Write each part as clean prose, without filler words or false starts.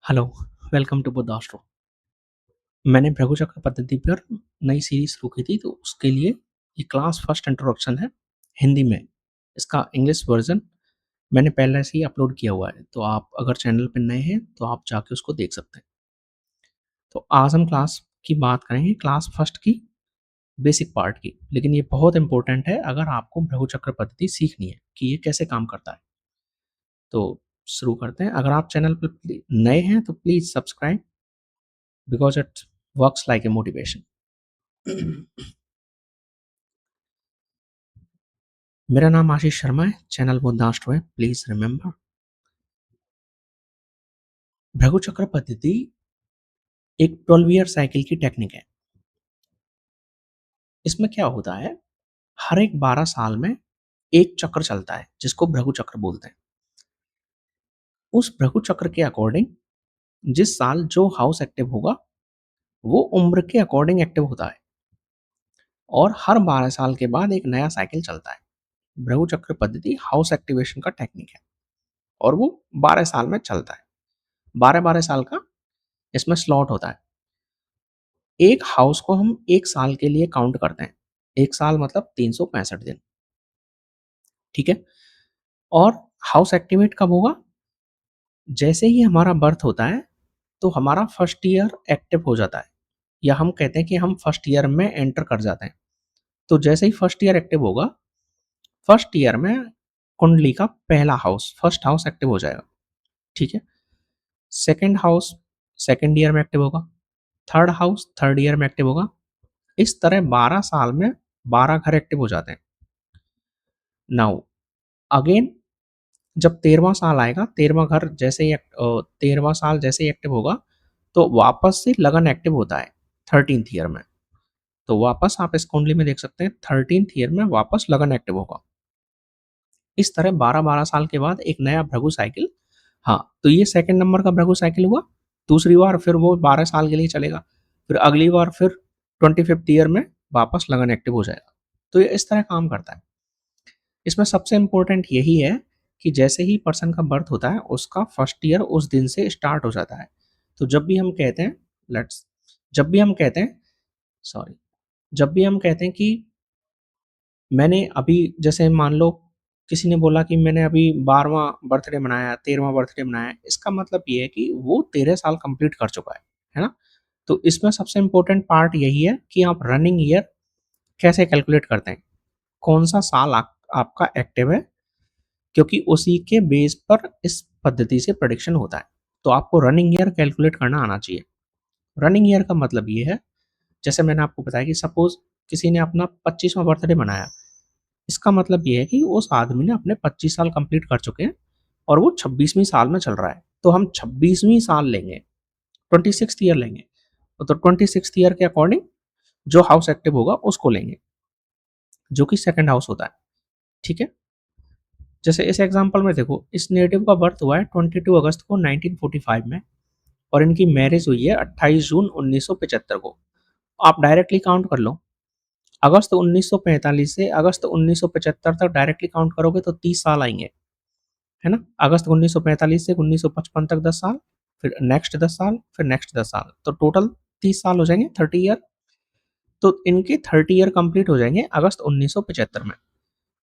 Hello, welcome to बुधाश्रो। मैंने भृगु चक्र पद्धति पर नई सीरीज शुरू की थी, तो उसके लिए ये क्लास फर्स्ट इंट्रोडक्शन है हिंदी में। इसका इंग्लिश वर्जन मैंने पहले से ही अपलोड किया हुआ है, तो आप अगर चैनल पर नए हैं तो आप जाके उसको देख सकते हैं। तो आज हम क्लास की बात करेंगे, क्लास फर्स्ट की बेसिक पार्ट की, लेकिन ये बहुत इंपॉर्टेंट है अगर आपको भृगु चक्र पद्धति सीखनी है कि ये कैसे काम करता है। तो शुरू करते हैं। अगर आप चैनल पर नए हैं तो please subscribe because it works like a motivation. मेरा नाम आशीष शर्मा है, चैनल बुद्धाश्र है, प्लीज रिमेंबर। भृगु चक्र पद्धति एक 12 ईयर साइकिल की टेक्निक है। इसमें क्या होता है, हर एक 12 साल में एक चक्र चलता है जिसको भृगु चक्र बोलते हैं। उस भृगु चक्र के अकॉर्डिंग जिस साल जो हाउस एक्टिव होगा वो उम्र के अकॉर्डिंग एक्टिव होता है, और हर 12 साल के बाद एक नया साइकिल चलता है। भृगु चक्र पद्धति हाउस एक्टिवेशन का टेक्निक है और वो 12 साल में चलता है। 12-12 साल का इसमें स्लॉट होता है। एक हाउस को हम एक साल के लिए काउंट करते हैं। एक साल मतलब 365 दिन। ठीक है। और हाउस एक्टिवेट कब होगा? जैसे ही हमारा बर्थ होता है तो हमारा फर्स्ट ईयर एक्टिव हो जाता है, या हम कहते हैं कि हम फर्स्ट ईयर में एंटर कर जाते हैं। तो जैसे ही फर्स्ट ईयर एक्टिव होगा, फर्स्ट ईयर में कुंडली का पहला हाउस, फर्स्ट हाउस एक्टिव हो जाएगा। ठीक है। सेकेंड हाउस सेकेंड ईयर में एक्टिव होगा। थर्ड हाउस थर्ड ईयर में एक्टिव होगा। इस तरह 12 साल में 12 घर एक्टिव हो जाते हैं। नाउ अगेन जब 13वां साल आएगा, 13वां घर जैसे ही 13वां साल जैसे ही एक्टिव होगा तो वापस से लगन एक्टिव होता है 13th ईयर में। तो वापस आप इस कुंडली में देख सकते हैं 13th ईयर में वापस लगन एक्टिव होगा। इस तरह 12-12 साल के बाद एक नया भृगु साइकिल। हाँ, तो ये सेकंड नंबर का भृगु साइकिल हुआ। दूसरी बार फिर वो 12 साल के लिए चलेगा। फिर अगली बार फिर 25th ईयर में वापस लगन एक्टिव हो जाएगा। तो ये इस तरह काम करता है। इसमें सबसे इम्पोर्टेंट यही है कि जैसे ही पर्सन का बर्थ होता है उसका फर्स्ट ईयर उस दिन से स्टार्ट हो जाता है। तो जब भी हम कहते हैं लेट्स जब भी हम कहते हैं सॉरी जब भी हम कहते हैं कि मैंने अभी, जैसे मान लो किसी ने बोला कि मैंने अभी 12वां बर्थडे मनाया, 13वां बर्थडे मनाया, इसका मतलब ये है कि वो 13 साल कंप्लीट कर चुका है ना? तो इसमें सबसे इम्पोर्टेंट पार्ट यही है कि आप रनिंग ईयर कैसे कैलकुलेट करते हैं, कौन सा साल आपका एक्टिव है, क्योंकि उसी के बेस पर इस पद्धति से प्रेडिक्शन होता है। तो आपको रनिंग ईयर कैलकुलेट करना आना चाहिए। रनिंग ईयर का मतलब ये है, जैसे मैंने आपको बताया कि सपोज किसी ने अपना 25वां बर्थडे मनाया, इसका मतलब ये है कि उस आदमी ने अपने 25 साल कंप्लीट कर चुके हैं और वो 26वीं साल में चल रहा है। तो हम 26वीं साल लेंगे, 26th ईयर लेंगे। तो 26th ईयर के अकॉर्डिंग जो हाउस एक्टिव होगा उसको लेंगे, जो कि सेकंड हाउस होता है। ठीक है। जैसे इस एग्जांपल में देखो, इस नेटिव का बर्थ हुआ है 22 अगस्त को 1945 में, और इनकी मैरिज हुई है 28 जून 1975 को। आप डायरेक्टली काउंट कर लो। अगस्त 1945 से अगस्त 1975 तक डायरेक्टली काउंट करोगे तो 30 साल आएंगे, है ना? अगस्त 1945 से 1955 तक 10 साल, फिर नेक्स्ट 10 साल, फिर नेक्स्ट 10 साल, तो टोटल 30 साल हो जाएंगे, 30 ईयर। तो इनके 30 ईयर कंप्लीट हो जाएंगे अगस्त 1975 में।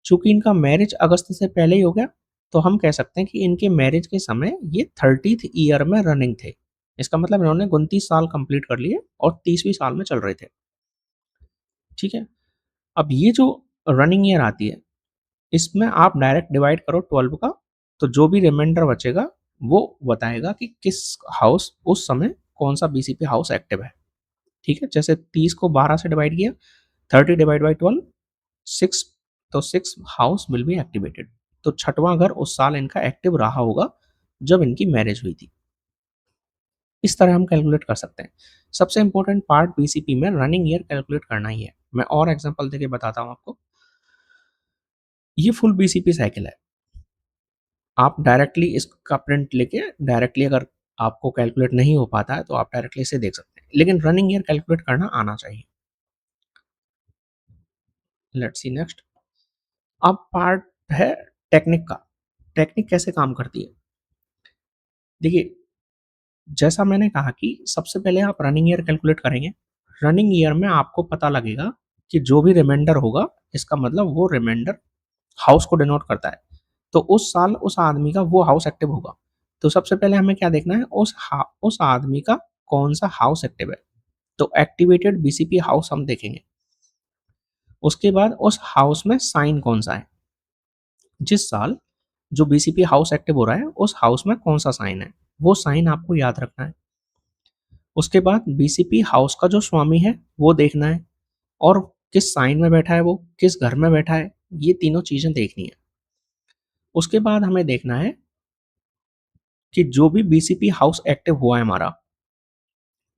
चूंकि इनका मैरिज अगस्त से पहले ही हो गया, तो हम कह सकते हैं कि इनके मैरिज के समय ये 30th ईयर में रनिंग थे। इसका मतलब इन्होंने 29 साल कंप्लीट कर लिए और 30वीं साल में चल रहे थे। ठीक है। अब ये जो रनिंग ईयर आती है, इसमें आप डायरेक्ट डिवाइड करो 12 का, तो जो भी रिमाइंडर बचेगा वो बताएगा कि किस हाउस उस समय कौन सा बीसीपी हाउस एक्टिव है। ठीक है। जैसे 30 को 12 से डिवाइड किया, 30 डिवाइड बाई 12, 6, तो 6 हाउस विल बी एक्टिवेटेड। तो छठवां घर उस साल इनका एक्टिव रहा होगा जब इनकी मैरिज हुई थी। इस तरह हम कैलकुलेट कर सकते हैं। सबसे इंपॉर्टेंट पार्ट बीसीपी में रनिंग ईयर कैलकुलेट करना ही है। मैं और एग्जांपल देके बताता हूँ आपको। ये फुल बीसीपी साइकिल है। आप डायरेक्टली इसका प्रिंट लेके डायरेक्टली, अगर आपको कैलकुलेट नहीं हो पाता है तो आप डायरेक्टली इसे देख सकते हैं, लेकिन रनिंग ईयर कैलकुलेट करना आना चाहिए। Let's see next. अब पार्ट है टेक्निक का। टेक्निक कैसे काम करती है, देखिए। जैसा मैंने कहा कि सबसे पहले आप रनिंग ईयर कैलकुलेट करेंगे। रनिंग ईयर में आपको पता लगेगा कि जो भी रिमाइंडर होगा, इसका मतलब वो रिमाइंडर हाउस को डिनोट करता है। तो उस साल उस आदमी का वो हाउस एक्टिव होगा। तो सबसे पहले हमें क्या देखना है, उस आदमी का कौन-सा हाउस एक्टिव है। तो एक्टिवेटेड बीसीपी हाउस हम देखेंगे। उसके बाद उस हाउस में साइन कौन-सा है। जिस साल जो बीसीपी हाउस एक्टिव हो रहा है, उस हाउस में कौन-सा साइन है, वो साइन आपको याद रखना है। उसके बाद बीसीपी हाउस का जो स्वामी है, वो देखना है और किस साइन में बैठा है वो, किस घर में बैठा है, ये तीनों चीज़ें देखनी है। उसके बाद हमें देखना है कि जो भी बीसीपी हाउस एक्टिव हुआ है हमारा,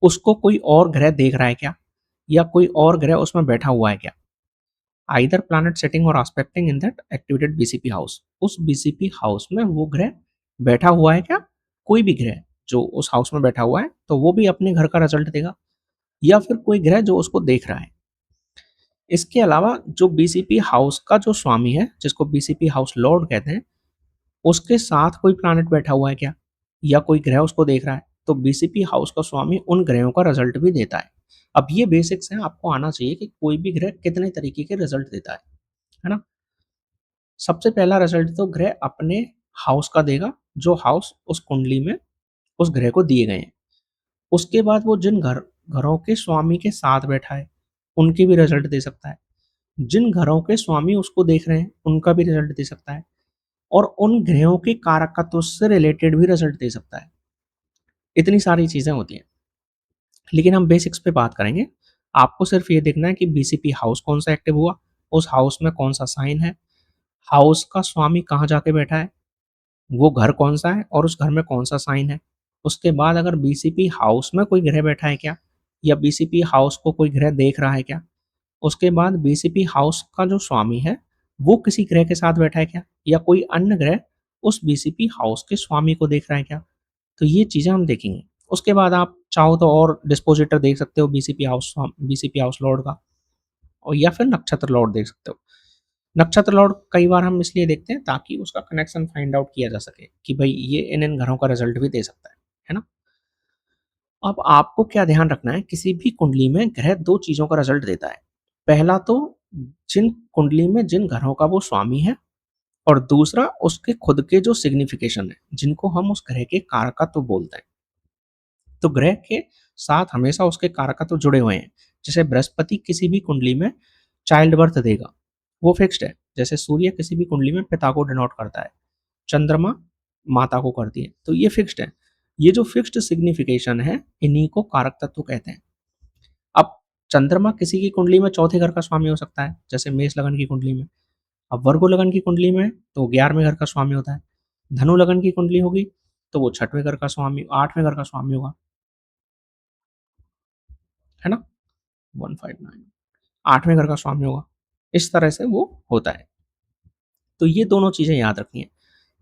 उसको कोई और ग्रह देख रहा है क्या? या कोई और ग्रह उसमें बैठा हुआ है क्या? आइदर प्लैनेट सिटिंग और expecting in that activated BCP house. उस बीसीपी हाउस में वो ग्रह बैठा हुआ है क्या? कोई भी ग्रह जो उस हाउस में बैठा हुआ है, तो वो भी अपने घर का रिजल्ट देगा या फिर कोई ग्रह जो उसको देख रहा है। इसके अलावा जो बीसीपी हाउस का जो स्वामी है, जिसको बीसीपी हाउस लॉर्ड कहते हैं, उसके साथ कोई प्लैनेट बैठा हुआ है क्या? या कोई ग्रह उसको देख रहा है? तो बीसीपी हाउस का स्वामी उन ग्रहों का रिजल्ट भी देता है। अब ये बेसिक्स हैं, आपको आना चाहिए कि कोई भी ग्रह कितने तरीके के रिजल्ट देता है ना? सबसे पहला रिजल्ट तो ग्रह अपने हाउस का देगा, जो हाउस उस कुंडली में उस ग्रह को दिए गए हैं। उसके बाद वो जिन घरों के स्वामी के साथ बैठा है, उनके भी रिजल्ट दे सकता है। जिन घरों के स्वामी उसको देख रहे हैं, उनका भी रिजल्ट दे सकता है और उन ग्रहों के कारकत्व से रिलेटेड भी रिजल्ट दे सकता है। इतनी सारी चीज़ें होती हैं। लेकिन हम बेसिक्स पे बात करेंगे। आपको सिर्फ ये देखना है कि बीसीपी हाउस कौन-सा एक्टिव हुआ, उस हाउस में कौन-सा साइन है, हाउस का स्वामी कहाँ जाके बैठा है, वो घर कौन-सा है और उस घर में कौन-सा साइन है। उसके बाद अगर बीसीपी हाउस में कोई ग्रह बैठा है क्या? या बीसीपी हाउस को कोई ग्रह देख रहा है क्या? उसके बाद बीसीपी हाउस का जो स्वामी है, वो किसी ग्रह के साथ बैठा है क्या? या कोई अन्य ग्रह उस बीसीपी हाउस के स्वामी को देख रहा है क्या? तो ये चीज़ें हम देखेंगे। उसके बाद आप चाहो तो और डिस्पोज़िटर देख सकते हो बीसीपी हाउस लॉर्ड का और या फिर नक्षत्र लॉर्ड देख सकते हो। नक्षत्र लॉर्ड कई बार हम इसलिए देखते हैं ताकि उसका कनेक्शन फाइंड आउट किया जा सके कि भई ये इन-इन घरों का रिज़ल्ट भी दे सकता है ना? अब आपको क्या ध्यान रखना है, किसी भी कुंडली में ग्रह 2 चीज़ों का रिज़ल्ट देता है। पहला तो जिन कुंडली में जिन घरों का वो स्वामी है और दूसरा उसके खुद के जो सिग्निफिकेशन है, जिनको हम उस ग्रह के कारकत्व बोलते हैं। तो ग्रह के साथ हमेशा उसके कारकत्व जुड़े हुए हैं। जैसे बृहस्पति किसी भी कुंडली में चाइल्ड बर्थ देगा, वो फिक्स्ड है। जैसे सूर्य किसी भी कुंडली में पिता को डिनोट करता है, चंद्रमा माता को करती है, तो ये फिक्स्ड है। ये जो फिक्स्ड सिग्निफिकेशन है, इन्हीं को कारक तत्व कहते हैं। अब चंद्रमा किसी की कुंडली में चौथे घर का स्वामी हो सकता है, जैसे मेष लगन की कुंडली में। अब वर्गो लगन की कुंडली में तो 11वें घर का स्वामी होता है। धनु लगन की कुंडली होगी तो वो 6वें घर का स्वामी 8वें घर का स्वामी होगा, है ना? 159 8वें घर का स्वामी होगा। इस तरह से वो होता है। तो ये दोनों चीज़ें याद रखनी है।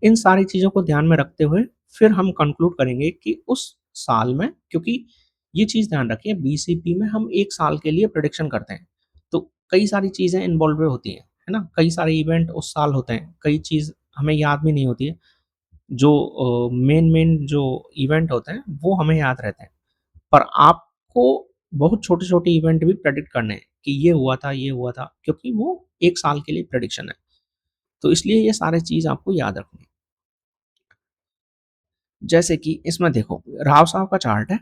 इन सारी चीज़ों को ध्यान में रखते हुए फिर हम कंक्लूड करेंगे कि उस साल में, क्योंकि ये चीज़ ध्यान रखिए बीसीपी में हम 1 साल के लिए प्रेडिक्शन करते हैं। तो कई सारी चीज़ें इन्वॉल्व होती हैं, है ना? कई सारे इवेंट उस साल होते हैं, कई चीज़ हमें याद भी नहीं होती है। जो मेन जो इवेंट होते हैं वो हमें याद रहते हैं। पर आपको बहुत छोटे-छोटे इवेंट भी प्रेडिक्ट करने हैं कि ये हुआ था, क्योंकि वो 1 साल के लिए प्रेडिक्शन है। तो इसलिए ये सारी चीज़ आपको याद रखनी है। जैसे कि इसमें देखो, राव साहब का चार्ट है।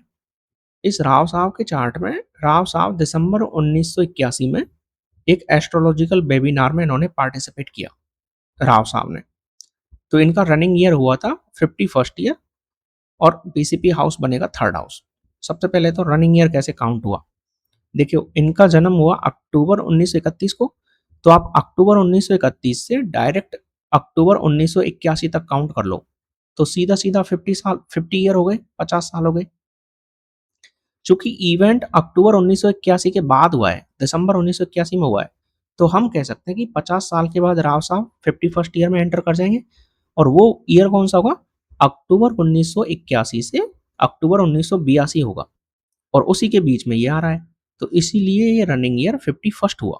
इस राव साहब के चार्ट में राव साहब दिसंबर 1981 में एक एस्ट्रोलॉजिकल वेबिनार में इन्होंने पार्टिसिपेट किया, राव साहब ने। तो इनका रनिंग ईयर हुआ था 51st ईयर और बीसीपी हाउस बनेगा 3rd हाउस। सबसे पहले तो रनिंग ईयर कैसे काउंट हुआ? देखिए, इनका जन्म हुआ अक्टूबर 1931 को, तो आप अक्टूबर 1931 से डायरेक्ट अक्टूबर 1981 तक काउंट कर लो। तो सीधा-सीधा 50 ईयर हो गए, 50 साल हो गए। चूँकि इवेंट अक्टूबर 1981 के बाद हुआ है, दिसंबर 1981 में हुआ है, तो हम कह सकते हैं कि 50 साल के बाद राव साहब 51st ईयर में एंटर कर जाएँगे और वो ईयर कौन-सा होगा? अक्टूबर 1981 से अक्टूबर 1982 होगा और उसी के बीच में ये आ रहा है। तो इसीलिए ये रनिंग ईयर 51st हुआ।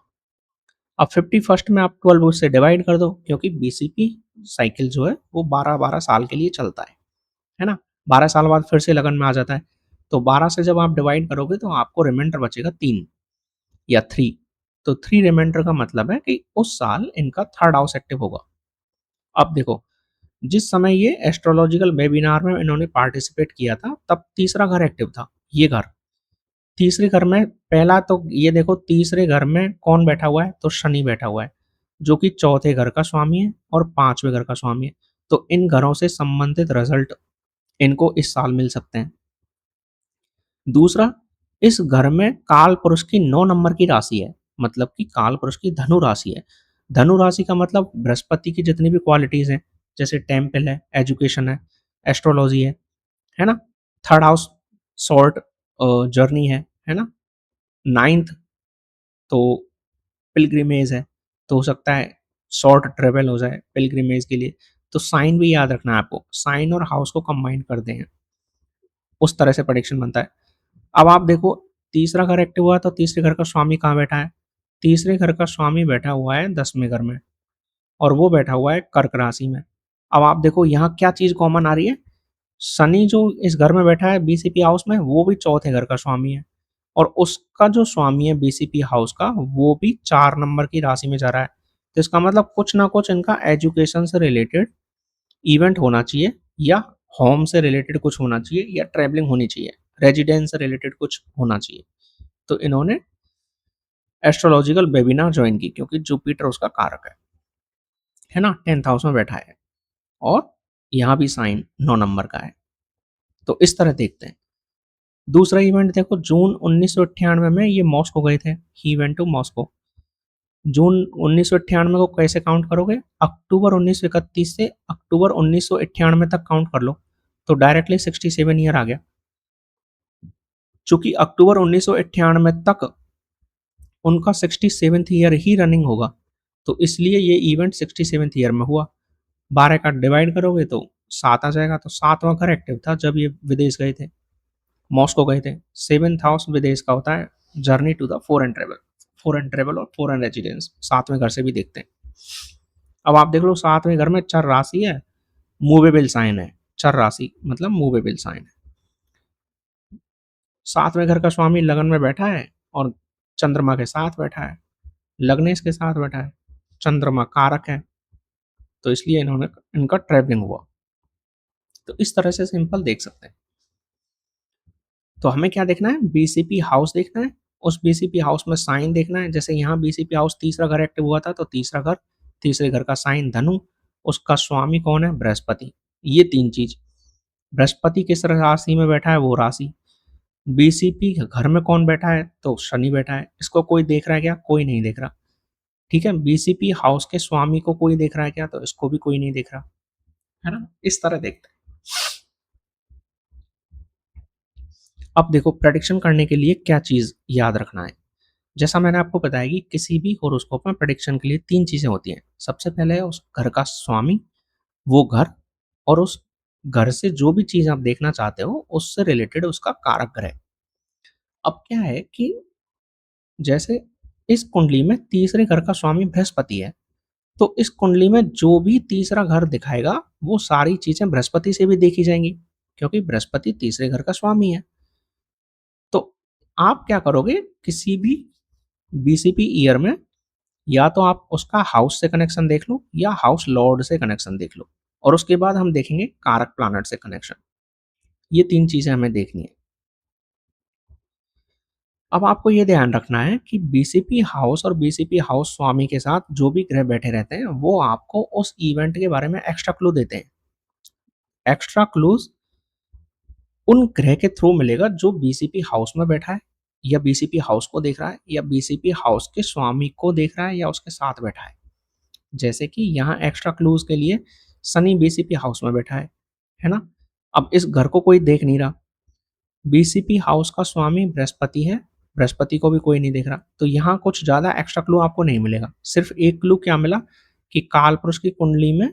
अब 51st में आप 12 से डिवाइड कर दो, क्योंकि बीसीपी साइकिल जो है वो 12-12 साल के लिए चलता है ना? 12 साल बाद फिर से लगन में आ जाता है। तो 12 से जब आप डिवाइड करोगे तो आपको रिमाइंडर बचेगा 3 या 3। तो 3 रिमाइंडर का मतलब है कि उस साल इनका थर्ड हाउस एक्टिव होगा। अब देखो, जिस समय ये एस्ट्रोलॉजिकल वेबिनार में इन्होंने पार्टिसिपेट किया था, तब तीसरा घर एक्टिव था, ये घर। तीसरे घर में पहला तो ये देखो, तीसरे घर में कौन बैठा हुआ है? तो शनि बैठा हुआ है, जो कि चौथे घर का स्वामी है और पांचवें घर का स्वामी है। तो इन घरों से संबंधित रिजल्ट इनको इस साल मिल सकते हैं। दूसरा, इस घर में काल पुरुष की 9 नंबर की राशि है, मतलब कि काल पुरुष की धनु राशि है। धनु राशि का मतलब बृहस्पति की जितनी भी क्वालिटीज हैं, जैसे टेम्पल है, एजुकेशन है ना? थर्ड हाउस शॉर्ट जर्नी है ना? नाइन्थ तो पिलग्रिमेज है, तो हो सकता है शॉर्ट ट्रेवल हो जाए पिलग्रिमेज के लिए। तो साइन भी याद रखना है आपको, साइन और हाउस को कंबाइन कर दें, उस तरह से प्रेडिक्शन बनता है। अब आप देखो, तीसरा घर एक्टिव हुआ तो तीसरे घर का स्वामी कहाँ बैठा है? तीसरे घर का स्वामी बैठा हुआ है 10वें घर में, और वो बैठा हुआ है कर्क राशि में। अब आप देखो यहाँ क्या चीज कॉमन आ रही है? शनि जो इस घर में बैठा है बीसीपी हाउस में, वो भी चौथे घर का स्वामी है, और उसका जो स्वामी है बीसीपी हाउस का, वो भी 4 नंबर की राशि में जा रहा है। तो इसका मतलब कुछ ना कुछ इनका एजुकेशन से रिलेटेड इवेंट होना चाहिए, या होम से रिलेटेड कुछ होना चाहिए, या ट्रैवलिंग होनी चाहिए, रेजिडेंस से रिलेटेड कुछ होना चाहिए। तो इन्होंने एस्ट्रोलॉजिकल वेबिनार ज्वाइन की, क्योंकि जुपिटर उसका कारक है ना? 10th हाउस में बैठा है, और यहाँ भी साइन 9 नंबर का है। तो इस तरह देखते हैं। दूसरा इवेंट देखो, जून 1998 में ये मॉस्को गए थे, ही वेंट टू मॉस्को। जून 1998 को कैसे काउंट करोगे? अक्टूबर 1931 से अक्टूबर 1998 तक काउंट कर लो, तो डायरेक्टली 67 ईयर आ गया। चूंकि अक्टूबर 1998 तक उनका 67th ईयर ही रनिंग होगा, तो इसलिए ये इवेंट 67th ईयर में हुआ। 12 का डिवाइड करोगे तो 7 आ जाएगा, तो 7वां घर एक्टिव था जब ये विदेश गए थे, मॉस्को गए थे। 7th हाउस विदेश का होता है, journey to the foreign travel और फॉरेन रेजिडेंस 7वें घर से भी देखते हैं। अब आप देख लो, 7वें घर में चर राशि है, मूवेबल साइन है। चर राशि मतलब मूवेबल साइन है। 7वें घर का स्वामी लगन में बैठा है, और चंद्रमा के साथ बैठा है, लग्नेश के साथ बैठा है, चंद्रमा कारक है, तो इसलिए इन्होंने इनका ट्रैवलिंग हुआ। तो इस तरह से सिंपल देख सकते हैं। तो हमें क्या देखना है? बीसीपी हाउस देखना है, उस बीसीपी हाउस में साइन देखना है। जैसे यहाँ बीसीपी हाउस तीसरा घर एक्टिव हुआ था, तो तीसरा घर, तीसरे घर का साइन धनु, उसका स्वामी कौन है? बृहस्पति। ये 3 चीज, बृहस्पति किस राशि में बैठा है? वो राशि। बीसीपी घर में कौन बैठा है? तो शनि बैठा है। इसको कोई देख रहा है क्या? कोई नहीं देख रहा। ठीक है, बीसीपी हाउस के स्वामी को कोई देख रहा है क्या? तो इसको भी कोई नहीं देख रहा, है ना? इस तरह देखते हैं। अब देखो, प्रेडिक्शन करने के लिए क्या चीज याद रखना है। जैसा मैंने आपको बताया कि किसी भी होरोस्कोप में प्रेडिक्शन के लिए 3 चीजें होती हैं। सबसे पहले है उस घर का स्वामी, वो घर, और उस घर से जो भी चीज आप देखना चाहते हो उससे रिलेटेड उसका कारक ग्रह। अब क्या है कि जैसे इस कुंडली में तीसरे घर का स्वामी बृहस्पति है, तो इस कुंडली में जो भी तीसरा घर दिखाएगा, वो सारी चीजें बृहस्पति से भी देखी जाएंगी, क्योंकि बृहस्पति तीसरे घर का स्वामी है। तो आप क्या करोगे? किसी भी बीसीपी ईयर में या तो आप उसका हाउस से कनेक्शन देख लो, या हाउस लॉर्ड से कनेक्शन देख लो, और उसके बाद हम देखेंगे कारक प्लैनेट से कनेक्शन। ये 3 चीजें हमें देखनी है। अब आपको ये ध्यान रखना है कि बीसीपी हाउस और बीसीपी हाउस स्वामी के साथ जो भी ग्रह बैठे रहते हैं, वो आपको उस इवेंट के बारे में एक्स्ट्रा क्लू देते हैं। एक्स्ट्रा क्लूज उन ग्रह के थ्रू मिलेगा जो बीसीपी हाउस में बैठा है, या बीसीपी हाउस को देख रहा है, या बीसीपी हाउस के स्वामी को देख रहा है, या उसके साथ बैठा है। जैसे कि यहाँ एक्स्ट्रा क्लूज के लिए सनी बीसीपी हाउस में बैठा है ना? अब इस घर को कोई देख नहीं रहा, बीसीपी हाउस का स्वामी बृहस्पति है, बृहस्पति को भी कोई नहीं देख रहा, तो यहाँ कुछ ज्यादा एक्स्ट्रा क्लू आपको नहीं मिलेगा। सिर्फ एक क्लू क्या मिला कि काल पुरुष की कुंडली में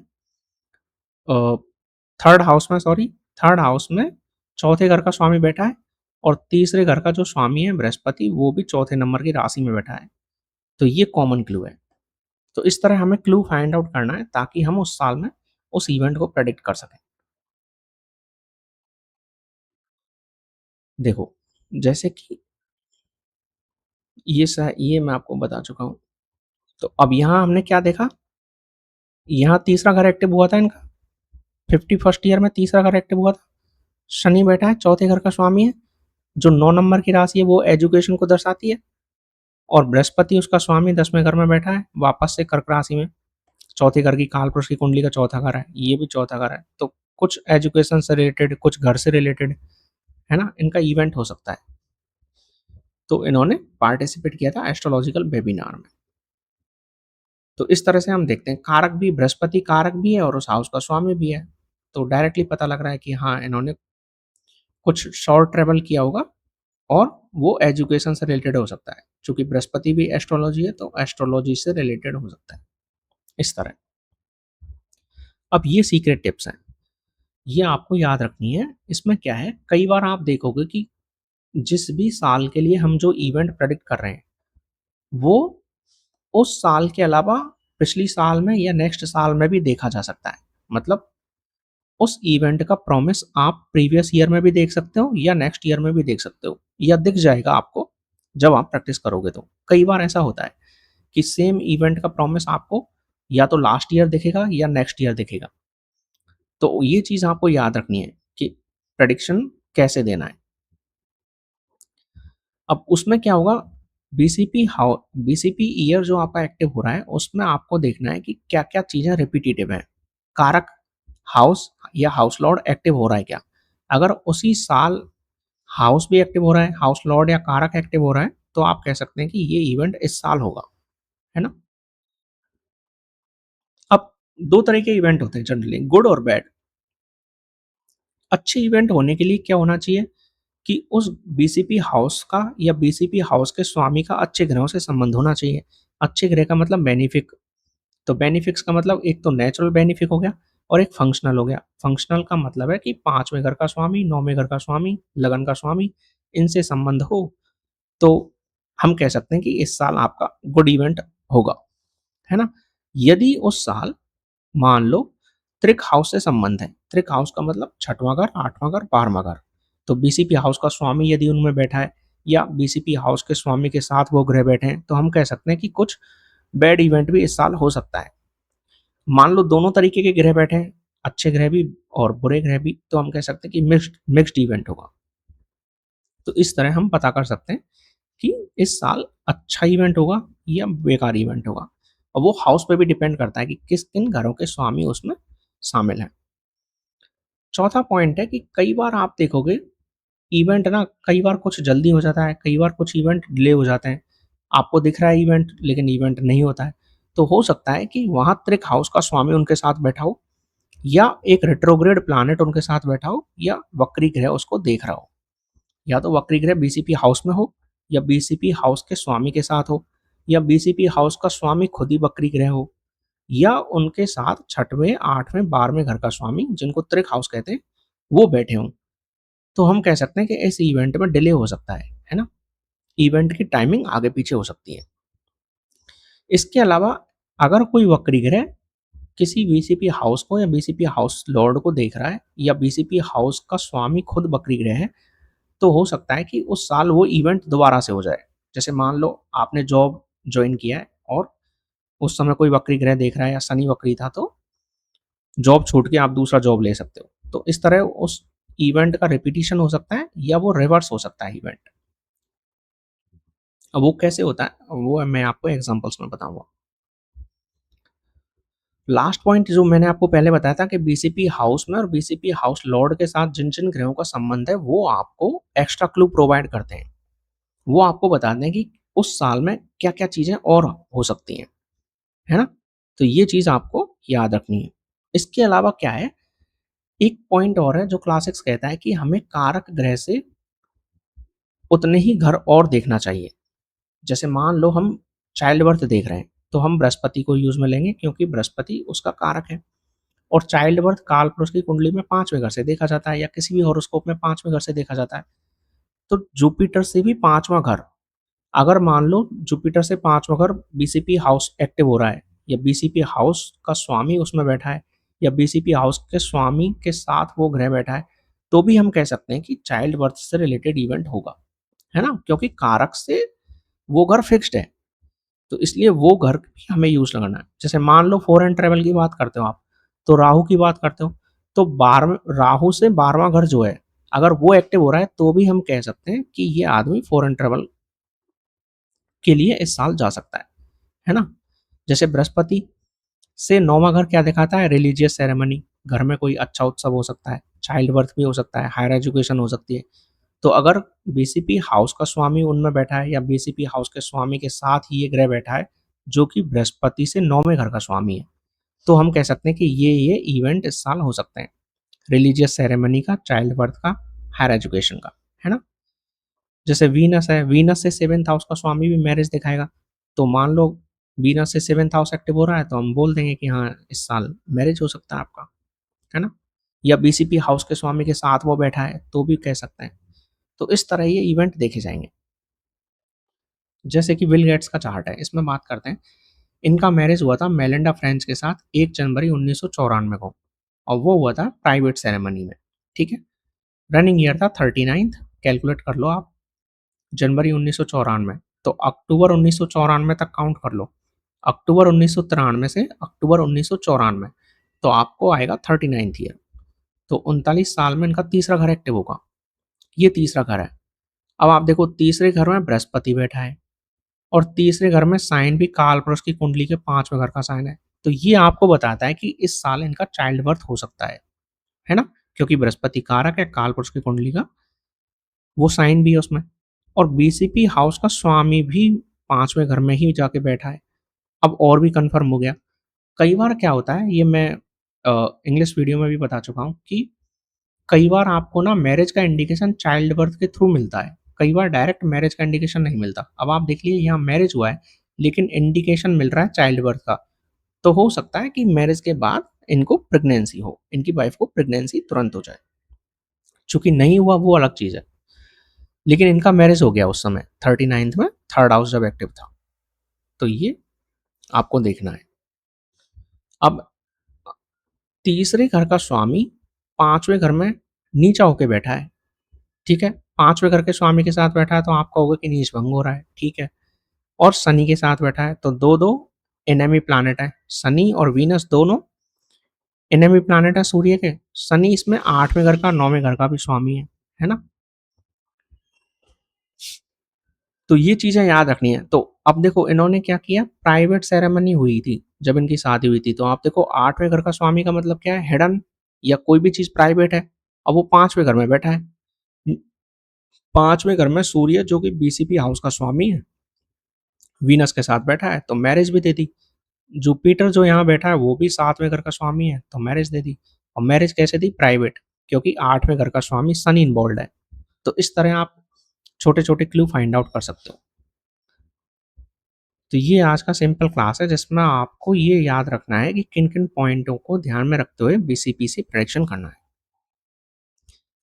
थर्ड हाउस में सॉरी थर्ड हाउस में चौथे घर का स्वामी बैठा है, और तीसरे घर का जो स्वामी है बृहस्पति, वो भी चौथे नंबर की राशि में बैठा है। तो ये कॉमन क्लू है। तो इस तरह हमें क्लू फाइंड आउट करना है, ताकि हम उस साल में उस इवेंट को प्रेडिक्ट कर सकें। देखो, जैसे कि ये मैं आपको बता चुका हूँ। तो अब यहाँ हमने क्या देखा, यहाँ तीसरा घर एक्टिव हुआ था इनका, 51st ईयर में तीसरा घर एक्टिव हुआ था। शनि बैठा है, चौथे घर का स्वामी है, जो 9 नंबर की राशि है वो एजुकेशन को दर्शाती है। और बृहस्पति उसका स्वामी 10वें घर में बैठा है, वापस से कर्क राशि में। चौथे घर की कालपुरुष की कुंडली का चौथा घर है, ये भी चौथा घर है। तो कुछ एजुकेशन से रिलेटेड, कुछ घर से रिलेटेड, है ना, इनका इवेंट हो सकता है। तो इन्होंने पार्टिसिपेट किया था एस्ट्रोलॉजिकल वेबिनार में। तो इस तरह से हम देखते हैं, कारक भी बृहस्पति कारक भी है और उस हाउस का स्वामी भी है। तो डायरेक्टली पता लग रहा है कि हाँ, इन्होंने कुछ शॉर्ट ट्रेवल किया होगा और वो एजुकेशन से रिलेटेड हो सकता है। चूंकि बृहस्पति भी एस्ट्रोलॉजी है तो एस्ट्रोलॉजी से रिलेटेड हो सकता है इस तरह। अब ये सीक्रेट टिप्स हैं, ये आपको याद रखनी है। इसमें क्या है, कई बार आप देखोगे कि जिस भी साल के लिए हम जो इवेंट प्रेडिक्ट कर रहे हैं, वो उस साल के अलावा पिछली साल में या नेक्स्ट साल में भी देखा जा सकता है। मतलब उस इवेंट का प्रॉमिस आप प्रीवियस ईयर में भी देख सकते हो या नेक्स्ट ईयर में भी देख सकते हो, या दिख जाएगा आपको जब आप प्रैक्टिस करोगे। तो कई बार ऐसा होता है कि सेम इवेंट का प्रॉमिस आपको या तो लास्ट ईयर दिखेगा या नेक्स्ट ईयर दिखेगा। तो ये चीज़ आपको याद रखनी है कि प्रेडिक्शन कैसे देना है। अब उसमें क्या होगा, बीसीपी ईयर जो आपका एक्टिव हो रहा है उसमें आपको देखना है कि क्या क्या चीज़ें रिपीटेटिव हैं। कारक हाउस या हाउस लॉर्ड एक्टिव हो रहा है क्या। अगर उसी साल हाउस भी एक्टिव हो रहा है, हाउस लॉर्ड या कारक एक्टिव हो रहा है, तो आप कह सकते हैं कि ये इवेंट इस साल होगा, है ना। अब दो तरह के इवेंट होते हैं जनरली, गुड और बैड। अच्छे इवेंट होने के लिए क्या होना चाहिए कि उस बीसीपी हाउस का या बीसीपी हाउस के स्वामी का अच्छे ग्रहों से संबंध होना चाहिए। अच्छे ग्रह का मतलब बेनिफिक। तो बेनिफिक्स का मतलब एक तो नेचुरल बेनिफिक हो गया और एक फंक्शनल हो गया। फंक्शनल का मतलब है कि 5वें घर का स्वामी, 9वें घर का स्वामी, लगन का स्वामी, इनसे संबंध हो तो हम कह सकते हैं कि इस साल आपका गुड इवेंट होगा, है ना। यदि उस साल मान लो त्रिक हाउस से संबंध है, त्रिक हाउस का मतलब छठवां घर, आठवां घर, 12वां घर, तो बीसीपी हाउस का स्वामी यदि उनमें बैठा है या बीसीपी हाउस के स्वामी के साथ वो ग्रह बैठे हैं, तो हम कह सकते हैं कि कुछ बैड इवेंट भी इस साल हो सकता है। मान लो दोनों तरीके के ग्रह बैठे हैं, अच्छे ग्रह भी और बुरे ग्रह भी, तो हम कह सकते हैं कि मिक्स्ड मिक्स्ड इवेंट होगा। तो इस तरह हम पता कर सकते हैं कि इस साल अच्छा इवेंट होगा या बेकार इवेंट होगा। और वो हाउस पे भी डिपेंड करता है कि किस किन घरों के स्वामी उसमें शामिल हैं। चौथा पॉइंट है कि कई बार आप देखोगे इवेंट ना, कई बार कुछ जल्दी हो जाता है, कई बार कुछ इवेंट डिले हो जाते हैं। आपको दिख रहा है इवेंट लेकिन इवेंट नहीं होता है। तो हो सकता है कि वहां त्रिक हाउस का स्वामी उनके साथ बैठा हो या एक रेट्रोग्रेड प्लैनेट उनके साथ बैठा हो या वक्री ग्रह उसको देख रहा हो। या तो वक्री ग्रह बीसीपी हाउस में हो या बीसीपी हाउस के स्वामी के साथ हो या बीसीपी हाउस का स्वामी खुद ही वक्री ग्रह हो या उनके साथ छठवें, आठवें, 12वें घर का स्वामी जिनको त्रिक हाउस कहते हैं वो बैठे हों। तो हम कह सकते हैं कि इस इवेंट में डिले हो सकता है ना। इवेंट की टाइमिंग आगे पीछे हो सकती है। इसके अलावा अगर कोई वक्री ग्रह किसी बीसीपी हाउस को या बीसीपी हाउस लॉर्ड को देख रहा है या बीसीपी हाउस का स्वामी खुद वक्री ग्रह है, तो हो सकता है कि उस साल वो इवेंट दोबारा से हो जाए। जैसे मान लो आपने जॉब ज्वाइन किया है और उस समय कोई वक्री ग्रह देख रहा है या शनि वक्री था, तो जॉब छोड़ के आप दूसरा जॉब ले सकते हो। तो इस तरह उस इवेंट का रिपीटिशन हो सकता है या वो रिवर्स हो सकता है इवेंट। अब वो कैसे होता है वो मैं आपको एग्जांपल्स में बताऊंगा। लास्ट पॉइंट जो मैंने आपको पहले बताया था कि बीसीपी हाउस में और बीसीपी हाउस लॉर्ड के साथ जिन जिन ग्रहों का संबंध है वो आपको एक्स्ट्रा क्लू प्रोवाइड करते हैं। वो आपको बताते हैं कि उस साल में क्या क्या चीजें और हो सकती हैं, है ना। तो ये चीज आपको याद रखनी है। इसके अलावा क्या है, एक पॉइंट और है जो क्लासिक्स कहता है कि हमें कारक ग्रह से उतने ही घर और देखना चाहिए। जैसे मान लो हम चाइल्ड बर्थ देख रहे हैं तो हम बृहस्पति को यूज में लेंगे क्योंकि बृहस्पति उसका कारक है। और चाइल्ड बर्थ काल पुरुष की कुंडली में 5वें घर से देखा जाता है या किसी भी हॉरोस्कोप में 5वें घर से देखा जाता है। तो जुपिटर से भी 5वां घर, अगर मान लो जुपिटर से 5वां घर बीसीपी हाउस एक्टिव हो रहा है या बीसीपी हाउस का स्वामी उसमें बैठा है या बीसीपी हाउस के स्वामी के साथ वो ग्रह बैठा है, तो भी हम कह सकते हैं कि चाइल्ड बर्थ से रिलेटेड इवेंट होगा, है ना? क्योंकि कारक से वो घर फिक्स्ड है, तो इसलिए वो घर भी हमें यूज़ लगाना है। जैसे मान लो फॉरेन ट्रैवल की बात करते हो आप, तो राहु की बात करते हो, तो 12वें राहु से 12वां घर जो है, अगर वो एक्टिव हो रहा है, तो भी हम कह सकते हैं कि ये आदमी फॉरेन ट्रैवल के लिए इस साल जा सकता है ना? जैसे बृहस्पति से 9वां घर क्या दिखाता है? रिलीजियस सेरेमनी, घर में कोई अच्छा उत्सव हो सकता है, चाइल्ड बर्थ भी हो सकता है, हायर एजुकेशन हो सकती है। तो अगर बीसीपी हाउस का स्वामी उनमें बैठा है या बीसीपी हाउस के स्वामी के साथ ही ये ग्रह बैठा है, जो कि बृहस्पति से 9वें घर का स्वामी है, तो हम कह सकते हैं कि ये इवेंट इस साल हो सकते हैं। रिलीजियस सेरेमनी का, चाइल्ड बर्थ का, हायर एजुकेशन का, है ना? जैसे वीनस है, वीनस से 7th हाउस का स्वामी भी मैरिज दिखाएगा। तो मान लो वीनस से 7th हाउस एक्टिव हो रहा है, तो हम बोल देंगे कि हाँ, इस साल मैरिज हो सकता है आपका, है ना? या बीसीपी हाउस के स्वामी के साथ वो बैठा है, तो भी कह सकते हैं। तो इस तरह ये इवेंट देखे जाएँगे। जैसे कि बिल गेट्स का चार्ट है, इसमें बात करते हैं। इनका मैरिज हुआ था मेलिंडा फ्रेंच के साथ 1 जनवरी 1994 को, और वो हुआ था प्राइवेट सेरेमनी में, ठीक है? रनिंग ईयर था 39th, कैलकुलेट कर लो आप, जनवरी 1994, तो अक्टूबर 1994 तक काउंट कर लो। अक्टूबर 1993 से अक्टूबर 1994, तो आपको आएगा 39th ईयर। तो 39 साल में इनका तीसरा घर एक्टिव होगा। ये तीसरा घर है। अब आप देखो तीसरे घर में बृहस्पति बैठा है, और तीसरे घर में साइन भी कालपुरुष की कुंडली के 5वें घर का साइन है। तो ये आपको बताता है कि इस साल इनका चाइल्ड बर्थ हो सकता है ना? क्योंकि बृहस्पति कारक है कालपुरुष की कुंडली का, वो साइन भी है उसमें, और बीसीपी हाउस का स्वामी भी 5वें घर में ही जाके बैठा है। अब और भी कन्फर्म हो गया। कई बार क्या होता है, ये मैं इंग्लिश वीडियो में भी बता चुका हूँ कि कई बार आपको ना मैरिज का इंडिकेशन चाइल्ड बर्थ के थ्रू मिलता है। कई बार डायरेक्ट मैरिज का इंडिकेशन नहीं मिलता। अब आप देख लीजिए यहाँ मैरिज हुआ है, लेकिन इंडिकेशन मिल रहा है चाइल्ड बर्थ का। तो हो सकता है कि मैरिज के बाद इनको प्रेगनेंसी हो, इनकी वाइफ को प्रेगनेंसी तुरंत हो जाए। चूँकि नहीं हुआ वो अलग चीज़ है। लेकिन इनका मैरिज हो गया उस समय 39th में, 3rd हाउस जब एक्टिव था। तो ये आपको देखना है। अब तीसरे घर का स्वामी 5वें घर में नीचा होके बैठा है, ठीक है? 5वें घर के स्वामी के साथ बैठा है, तो आपका होगा कि नीच भंग हो रहा है, ठीक है? और शनि के साथ बैठा है, तो 2-2 एनेमी प्लैनेट है। शनि और वीनस दोनों एनेमी प्लैनेट है सूर्य के। शनि इसमें 8वें घर का, 9वें घर का भी स्वामी है ना? तो ये चीज़ें याद रखनी है। तो अब देखो इन्होंने क्या किया, प्राइवेट सेरेमनी हुई थी, जब इनकी शादी हुई थी, तो आप देखो 8वें घर का स्वामी का मतलब क्या है, हिडन या कोई भी चीज़ प्राइवेट है। अब वो 5वें घर में बैठा है। 5वें घर में सूर्य जो कि बीसीपी हाउस का स्वामी है, वीनस के साथ बैठा है, तो मैरिज भी दे दी। जुपिटर जो यहाँ बैठा है वो भी 7वें घर का स्वामी है, तो मैरिज दे दी। और मैरिज कैसे दी, प्राइवेट, क्योंकि 8वें घर का स्वामी सनी इन्वॉल्व है। तो इस तरह आप छोटे छोटे क्लू फाइंड आउट कर सकते हो। तो ये आज का सिंपल क्लास है, जिसमें आपको ये याद रखना है कि किन किन पॉइंटों को ध्यान में रखते हुए बीसीपी से प्रेडिक्शन करना है।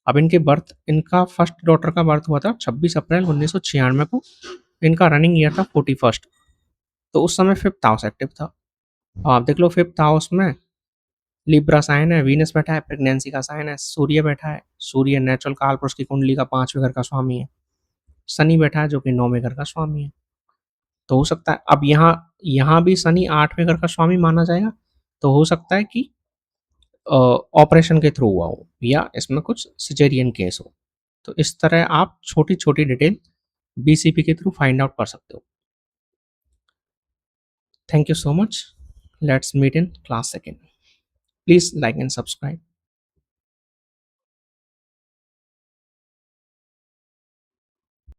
अब इनका फर्स्ट डॉटर का बर्थ हुआ था 26 अप्रैल 1996 को। इनका रनिंग ईयर था 41st। तो उस समय फिफ्थ हाउस एक्टिव था। अब आप देख लो फिफ्थ हाउस में लिब्रा साइन है, वीनस बैठा है, प्रेगनेंसी का साइन है, सूर्य बैठा है, सूर्य नेचुरल कालपुरुष की कुंडली का 5वें घर का स्वामी है, शनि बैठा है जो कि 9वें घर का स्वामी है। तो हो सकता है अब यहाँ यहाँ भी शनि 8वें घर का स्वामी माना जाएगा। तो हो सकता है कि ऑपरेशन के थ्रू हुआ हो, या इसमें कुछ सिजेरियन केस हो। तो इस तरह आप छोटी छोटी डिटेल बीसीपी के थ्रू फाइंड आउट कर सकते हो। Thank you so much. Let's meet in class second. Please like and subscribe.